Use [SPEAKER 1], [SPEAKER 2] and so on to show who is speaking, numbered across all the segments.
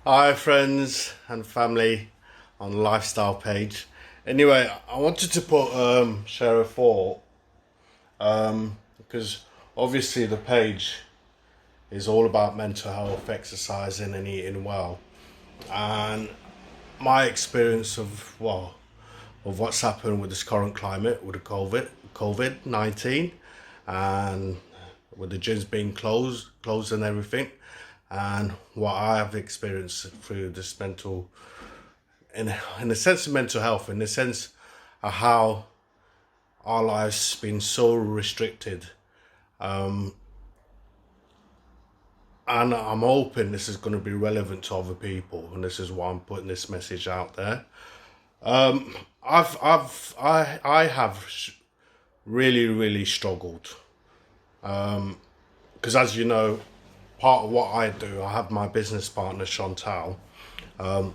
[SPEAKER 1] Hi friends and family on the lifestyle page. Anyway, I wanted to put share a thought because obviously the page is all about mental health, exercising and eating well. And my experience of what's happened with this current climate with the COVID-19 and with the gyms being closed and everything, and what I have experienced through this in the sense of mental health, in the sense of how our lives been so restricted. And I'm hoping this is going to be relevant to other people, and this is why I'm putting this message out there. I have really struggled because, as you know, part of what I do, I have my business partner Chantal, and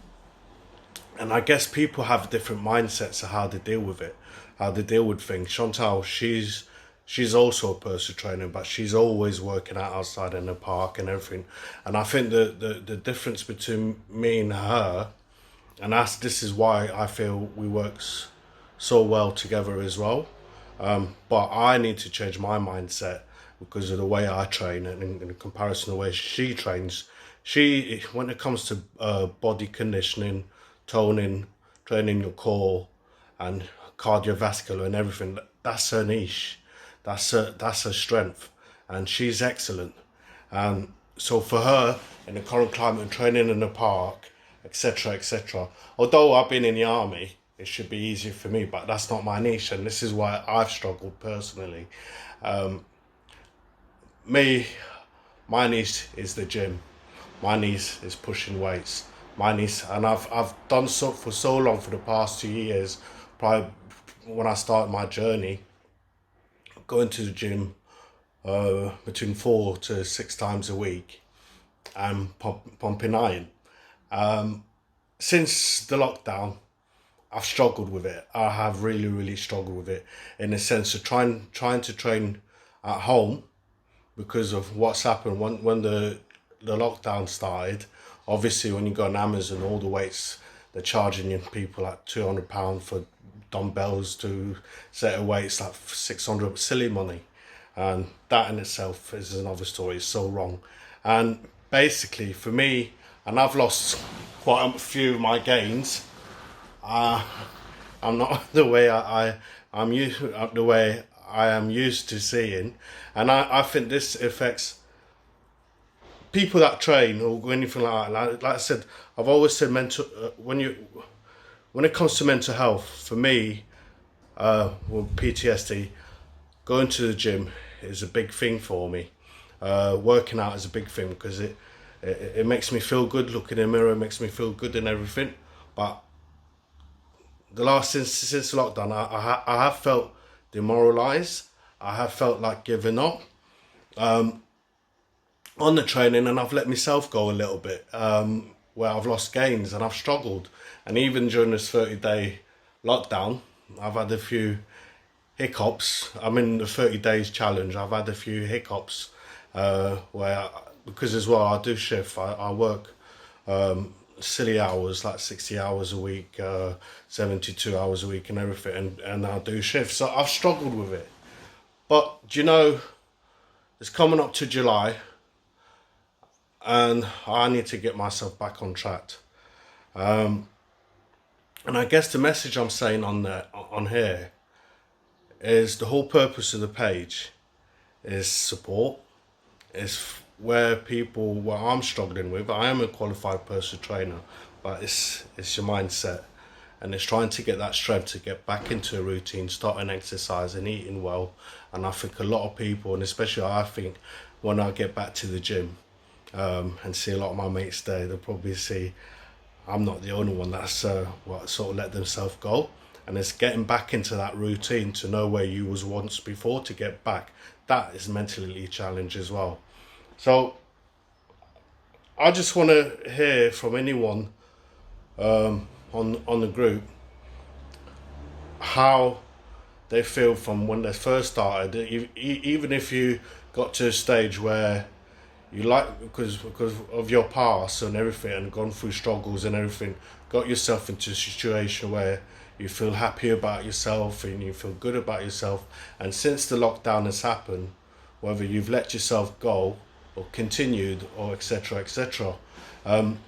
[SPEAKER 1] I guess people have different mindsets of how they deal with it, how they deal with things. Chantal, she's also a personal trainer, but she's always working out outside in the park and everything. And I think the difference between me and her, and this is why I feel we work so well together as well. But I need to change my mindset because of the way I train, and in comparison to the way she trains. She, when it comes to body conditioning, toning, training your core, and cardiovascular and everything, that's her niche. That's her strength, and she's excellent. And so for her, in the current climate, and training in the park, etc., although I've been in the army, it should be easier for me, but that's not my niche, and this is why I've struggled personally. Me, my niche is the gym. My niche is pushing weights. My niche, and I've done so for so long, for the past 2 years, probably when I started my journey, going to the gym between 4 to 6 times a week and pumping iron. Since the lockdown, I've struggled with it. I have really struggled with it, in the sense of trying to train at home because of what's happened when the lockdown started. Obviously, when you go on Amazon, all the weights, they're charging you people like £200 for dumbbells to set of weights, like 600, silly money. And that in itself is another story. It's so wrong. And basically, for me, and I've lost quite a few of my gains. I'm not the way I'm used, the way I am used to seeing, and I think this affects people that train or anything like that. Like I said, I've always said mental when it comes to mental health, for me, with PTSD, going to the gym is a big thing for me. Working out is a big thing because it makes me feel good. Looking in the mirror makes me feel good and everything. But since lockdown, I have felt demoralized. I have felt like giving up on the training, and I've let myself go a little bit, where I've lost gains and I've struggled. And even during this 30-day lockdown, I've had a few hiccups. I'm in the 30 days challenge. I've had a few hiccups where, because as well, I do shift. I work silly hours, like 60 hours a week, 72 hours a week and everything, and I do shifts. So I've struggled with it. But do you know, it's coming up to July, and I need to get myself back on track. And I guess the message I'm saying on here is the whole purpose of the page is support. Is where people, what I'm struggling with. I am a qualified personal trainer, but it's your mindset, and it's trying to get that strength to get back into a routine, starting exercise and eating well. And I think a lot of people, and especially I think, when I get back to the gym and see a lot of my mates there, they'll probably see I'm not the only one that's sort of let themselves go. And it's getting back into that routine to know where you was once before, to get back. That is mentally a challenge as well. So I just want to hear from anyone on the group how they feel from when they first started. Even if you got to a stage where you like, because of your past and everything, and gone through struggles and everything, got yourself into a situation where you feel happy about yourself and you feel good about yourself. And since the lockdown has happened, whether you've let yourself go or continued or etc etc, and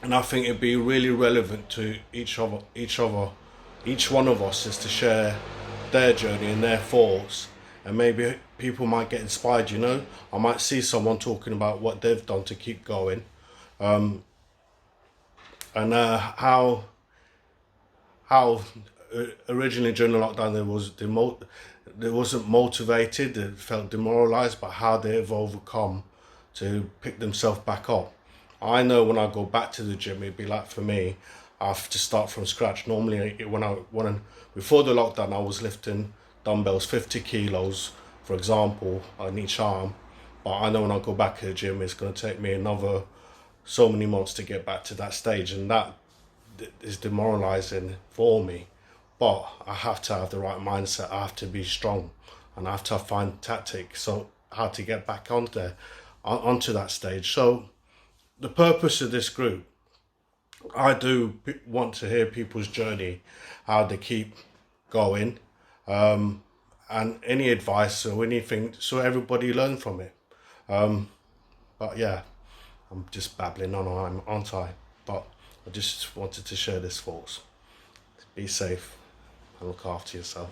[SPEAKER 1] I think it'd be really relevant to each one of us, is to share their journey and their thoughts, and maybe people might get inspired. I might see someone talking about what they've done to keep going, and how originally during the lockdown they wasn't motivated, they felt demoralized, but how they've overcome to pick themselves back up. I know when I go back to the gym, it'd be like, for me, I have to start from scratch. Normally, before the lockdown, I was lifting dumbbells 50 kilos, for example, on each arm. But I know when I go back to the gym, it's going to take me another so many months to get back to that stage, and that is demoralizing for me. But I have to have the right mindset. I have to be strong, and I have to find tactics so how to get back onto that stage. So the purpose of this group, I do want to hear people's journey, how they keep going, and any advice or anything, so everybody learn from it. But yeah, I'm just babbling on, aren't I? But I just wanted to share this thoughts. Be safe and look after yourself.